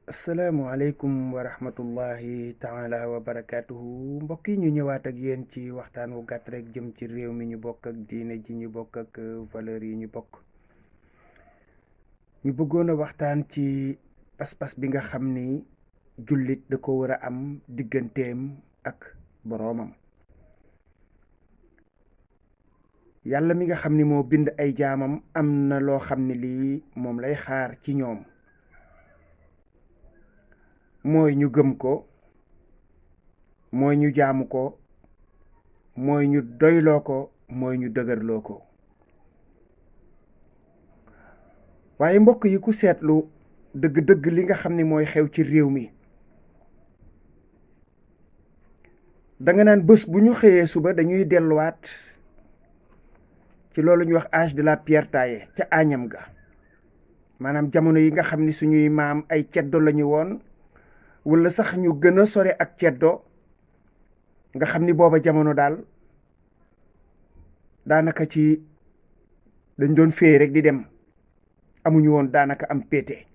asalaamualeykum wa rahmatullahi taala wa barakaatuhu mbokk yi ñu ñëwaat ak yéen ci waxtaan wu gàtt rek jëm ci réew mi ñu bokk ak diine ji ñu bokk ak valeur yi ñu bokk. ñu bëggoon a waxtaan ci pas-pas bi nga xam ni jullit da ko war a am digganteem ak boroomam. yàlla mi nga xam ni moo bind ay jaamam am na loo xam ni lii moom lay xaar ci ñoom. mooy ñu gëm ko, mooy ñu jaamu ko, mooy ñu doyloo ko, mooy ñu dëgërloo ko. waaye mbokk yi ku seetlu dëgg-dëgg li nga xam ni mooy xew ci réew mi, danga naan bés bu ñu xëyee suba dañuy delluwaat ci loolu ñuy wax âge de la pierre taillée ca añam ga. maanaam jamono yi nga xam ni suñuy maam ay ceddo lañu woon, wala sax ñu gën a sore ak ceddo, nga xam ni booba jamono daal daanaka ci dañ doon féey rek di dem, amuñu woon daanaka am péete.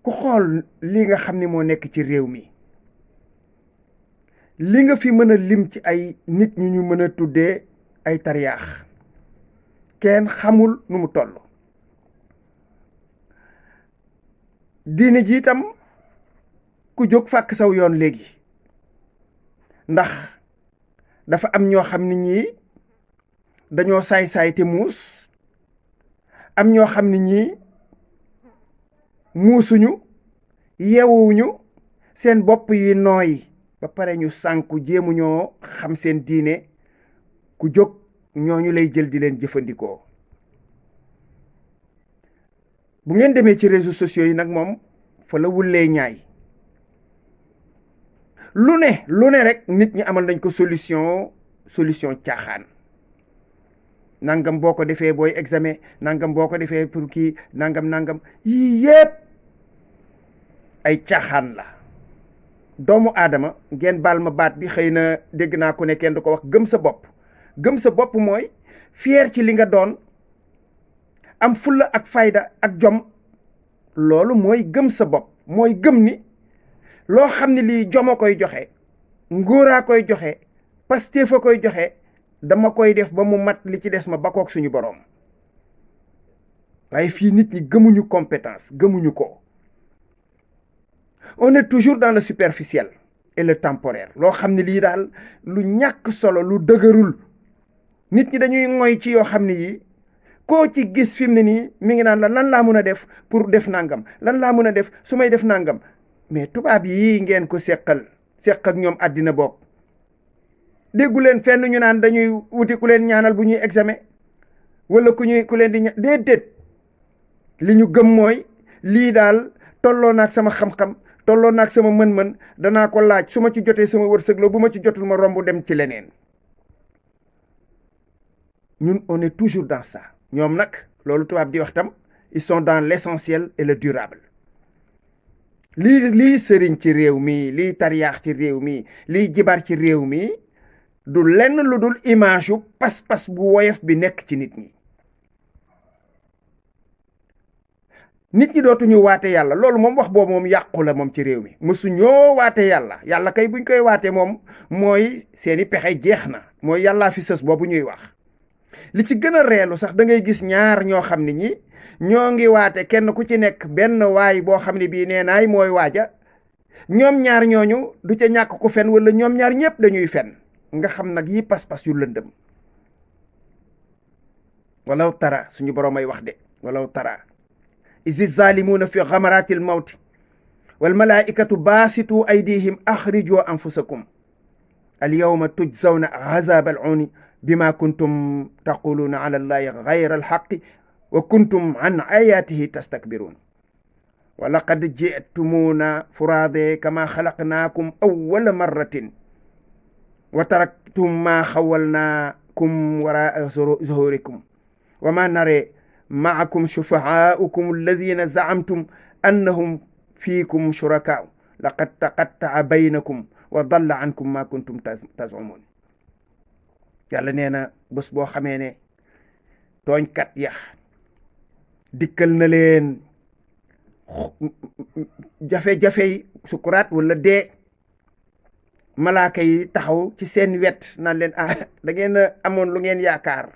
ku xool li nga xam ni moo nekk ci réew mi, li nga fi mën a lim ci ay nit ñi ñu mën a tuddee ay tariyaax, kenn xamul nu mu toll. diine ji itam ku jóg fàkk saw yoon léegi, ndax dafa am ñoo xam ne ñii dañoo saay-saay te muus, am ñoo xam ne ñii muusuñu, yeewuñu, seen bopp yi nooy ba pare ñu sànku jéemu ñoo xam seen diine. ku jóg ñooñu lay jël di leen jëfandikoo. bu ngeen demee ci réseaux sociaux yi nag moom fa la wullee ñaay. lu ne rek nit ñi amal nañ ko solution caaxaan. nangam boo ko defee booy examen, nangam boo ko defee pour kii nangam yii yépp ay caaxaan la. doomu aadama, ngeen baal ma baat bi, xëy na dégg naa ku ne kenn du ko wax gëm sa bopp. gëm sa bopp mooy fier ci li nga doon, am fulla ak fayda ak jom. loolu mooy gëm sa bopp, mooy gëm ni loo xam ne lii joma koy joxe, ngóoraa koy joxe, Pastef fa koy joxe, dama koy def ba mu mat, li ci des ma bakook suñu boroom. waaye fii nit ñi gëmuñu compétence, gëmuñu ko. on est toujours dans le superficiel et le temporaire. loo xam ne lii daal lu ñàkk solo, lu dëgërul. nit ñi dañuy ngoy ci yoo xam ne yii koo ci gis fi mu ne nii mi ngi naan la lan laa mën a def pour def nangam, lan laa mën a def su may def nangam. mais tubaab yii ngeen ko seq ak ñoom àddina boog, déggu leen fenn ñu naan dañuy wuti ku leen ñaanal bu ñuy examen, wala ku leen di déedéet. li ñu gëm mooy lii daal tolloo naag sama xam-xam, tolloo naag sama mën-mën, danaa ko laaj, su ma ci jotee sama wërsëg la, bu ma ci jotul ma romb dem ci leneen. ñun on est toujours dans ça. ñoom nag loolu tubaab di wax tam, ils sont dans l'essentiel et le durable. lii sëriñ ci réew mi, lii tariyaax ci réew mi, lii jibar ci réew mi, du lenn lu dul image yu pas-pas bu woyof bi nekk ci nit ñi. nit ñi dootuñu waate yàlla, loolu moom wax boobu moom yàqu la moom ci réew mi. mësu ñoo waate yàlla kay buñ koy waate moom mooy seeni pexe jeex na, mooy yàllaa fi sës boobu ñuy wax. li ci gën a reelu sax da ngay gis ñaar ñoo xam ne ñi ñoo ngi waate, kenn ku ci nekk benn waay boo xam ne bii nee naay mooy waaja. ñoom ñaar ñooñu du ca ñàkk ko fen, wala ñoom ñaar ñëpp dañuy fen. nga xam nag yi pas-pas yu lëndëm. walaw tara, suñu boroom ay wax de, walaw tara izi zalimuuna fi ghamaratil mawti wal malaikatu baasitu aydihim axrijoo anfusakum al yawma tujzawna azab al uni bima kuntum taquluuna ala allahi gayra alxaqi wa kuntum an ayatihi tastakbiruun wa laqad ji'tumuuna furaade kama xalaqnaakum awwala marratin wa taraktum ma xawalnaakum waraa zuhurikum wa ma nare maakum shufahaaukum alladina zaamtum annahum fiikum shurakaau laqad taqattaa baynakum wa dalla ankum ma kuntum tazumun. yàlla nee na bés boo xamee ne tooñkat ya dikkal na leen jafe-jafey sukuraat wala dee, malaaka yi taxaw ci seen wet naan leen da ngeen a amoon lu ngeen yaakaar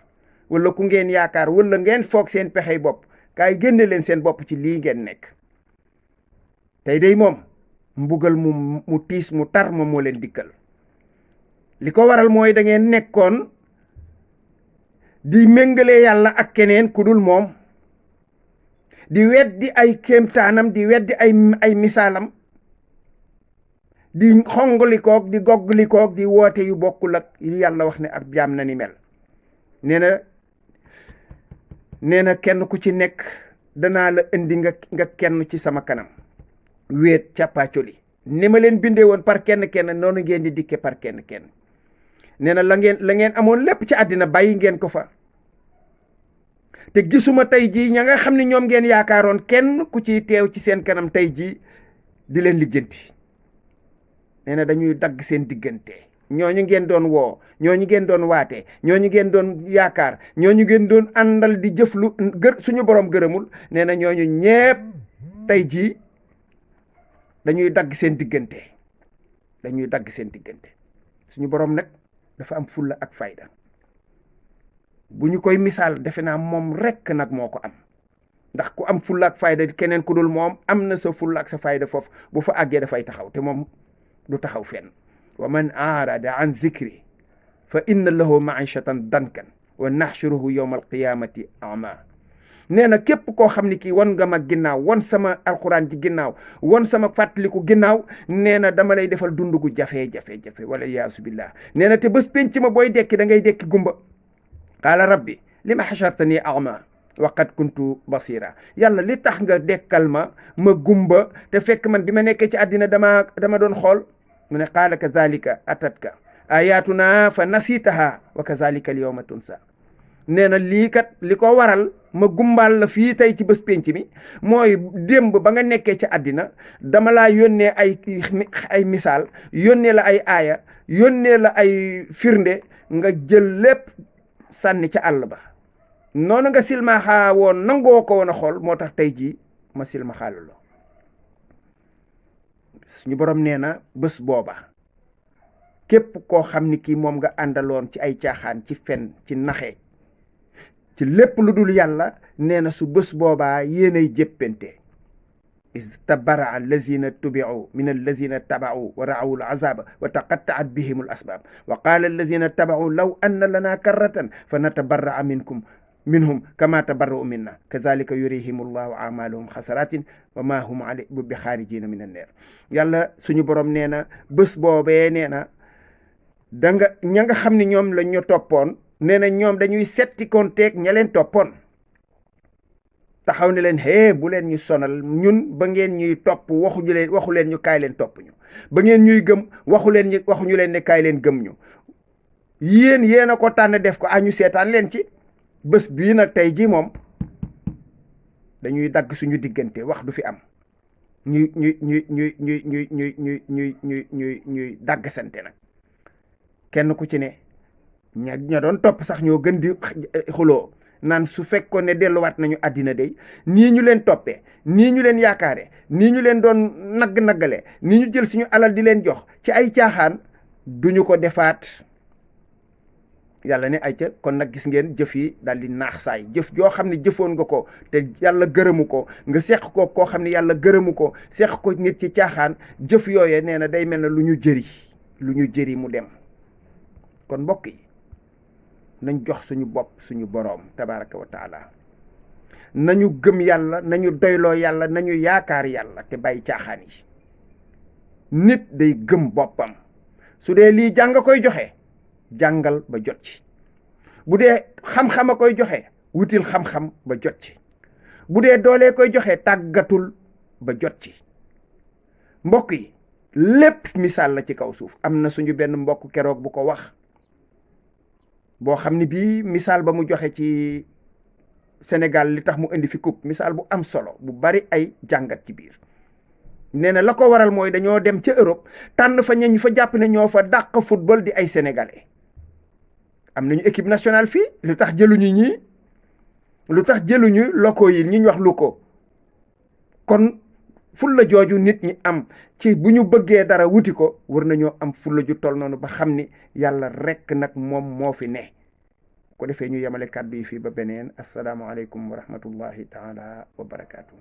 wala ku ngeen yaakaar wala ngeen foog seen pexey bopp, kaay génne leen seen bopp ci lii ngeen nekk. tey day moom mbugal mu tiis mu tar moom moo leen dikkal. li ko waral mooy da ngeen nekkoon di méngale yàlla ak keneen ku dul moom, di weddi ay kéemtaanam, di weddi ay misaalam, di xongalikoog di goggalikoog di woote yu bokkul ak yi yàlla wax ne ak jaam na ni mel. nee na kenn ku ci nekk danaa la indi nga kenn ci sama kanam, wéet càppaacoli ni ma leen bindee woon par kenn noonu ngeen di dikke par kenn. nee na la ngeen amoon lépp ci àddina bàyyi ngeen ko fa, te gisuma tey jii ña nga xam ne ñoom ngeen yaakaaroon kenn ku ciy teew ci seen kanam tey jii di leen lijjanti. nee na dañuy dagg seen diggante. ñooñu ngeen doon woo, ñooñu ngeen doon waate, ñooñu ngeen doon yaakaar, ñooñu ngeen doon àndal di jëf lu suñu borom gërëmul, nee na ñooñu ñépp tey jii dañuy dagg seen diggante. suñu borom nag dafa am fulla ak fayda. bu ñu koy misaal defe naa moom rekk nag moo ko am, ndax ku am fulla ak fayda keneen ku dul moom am na sa fulla ak sa fayda foofu bu fa àggee dafay taxaw, te moom du taxaw fenn. wa man aarada an zikri fa inna lahu maishatan dankan wa naxshuruhu yawma alqiyamati ama. nee na képp koo xam ne kii wan nga ma ginnaaw, wan sama alquran ci ginnaaw, wan sama fàttaliku ginnaaw, nee na dama lay defal dund gu jafe-jafe wala yaasu billah. nee na te bés penc ma booy dekki da ngay dekki gumba. qaala rabbi lima xashartani ama wa qad kuntu basira. yàlla li tax nga dekkal ma gumba te fekk man bi ma nekkee ci àddina dama doon xool. mu ne qaala kazalika atatka ayatuna fa nasitaha wa kazalika al yawma tunsa. nee na lii kat li ko waral ma gumbal la fii tey ci bés penc mi mooy démb ba nga nekkee ci àddina dama laa yónnee ay misaal, yónnee la ay aaya, yónnee la ay firnde, nga jël lépp sànni ca àll ba. noonu nga silmaxaa woon nangoo ko woon a xool, moo tax tey jii ma silmaxaalu. suñu borom nee na bés booba képp koo xam ni kii moom nga àndaloon ci ay caaxaan, ci fen, ci naxe, ci lépp lu dul yàlla, nee na su bés boobaa yéenay jéppante. istabara allazina tubiu min allazina tabau wa raawu al azaba wa taqattaat bihim al asbab wa qaala allazina tabau law anna lana karratan fa natabarraa minhum kama tabarra'u minna kazalika yurihim allahu amalahum xasaratin wa ma hum bi xaarijina min an naar. yàlla suñu borom nee na bés boobee nee na ña nga xam ne ñoom la ñu toppoon, nee na ñoom dañuy setti konteeg ña leen toppoon, taxaw ne leen bu leen ñu sonal, ñun ba ngeen ñuy topp waxu leen ñu kaay leen topp ñu, ba ngeen ñuy gëm waxuñu leen ne kaay leen gëm ñu, yéen a ko tànn def ko ñu seetaan leen ci. bés bii nag tey jii moom dañuy dagg suñu diggante, wax du fi am, ñuy dagg sante nag. kenn ku ci ne ña doon topp sax ñoo gën di xuloo naan su fekkoon ne delluwaat nañu àddina day nii ñu leen toppee, nii ñu leen yaakaare, nii ñu leen doon naggale, nii ñu jël suñu alal di leen jox ci ay caaxaan, duñu ko defaat. yàlla ne ay ca kon nag gis ngeen jëf yi daal di naax saay. jëf joo xam ne jëfoon nga ko te yàlla gërëmu ko, nga seq ko koo xam ne yàlla gërëmu ko, seq ko nit ci caaxaan, jëf yooye nee na day mel ne lu ñu jëri mu dem. kon mbokk yi nañ jox suñu bopp suñu boroom tabaraka wa taala, nañu gëm yàlla, nañu doyloo yàlla, nañu yaakaar yàlla te bàyyi caaxaan yi. nit day gëm boppam. su dee lii jàng koy joxe, jàngal ba jot ci. bu dee xam-xam a koy joxe, wutil xam-xam ba jot ci. bu dee doolee koy joxe, tàggatul ba jot ci. mbokk yi lépp misaal la ci kaw suuf. am na suñu benn mbokk keroog bu ko wax, boo xam ni bii misaal ba mu joxe ci Sénégal li tax mu indi fi coupe, misaal bu am solo bu bari ay jàngat ci biir. nee na la ko waral mooy dañoo dem ca Europe tànn fa ñañ fa jàpp ne ñoo fa dàq football di ay sénégalais. am nañu équipe nationale fii, lu tax jëluñu locaux yi ñi ñu wax locaux kon fulla jooju nit ñi am ci bu ñu bëggee dara wuti ko war nañoo am fulla ju toll noonu ba xam ni yàlla rekk nag moom moo fi ne ko defee ñu yemale kàddu yi fii ba beneen assalaamu aleykum wa rahmatullahi taala wa barakaatu.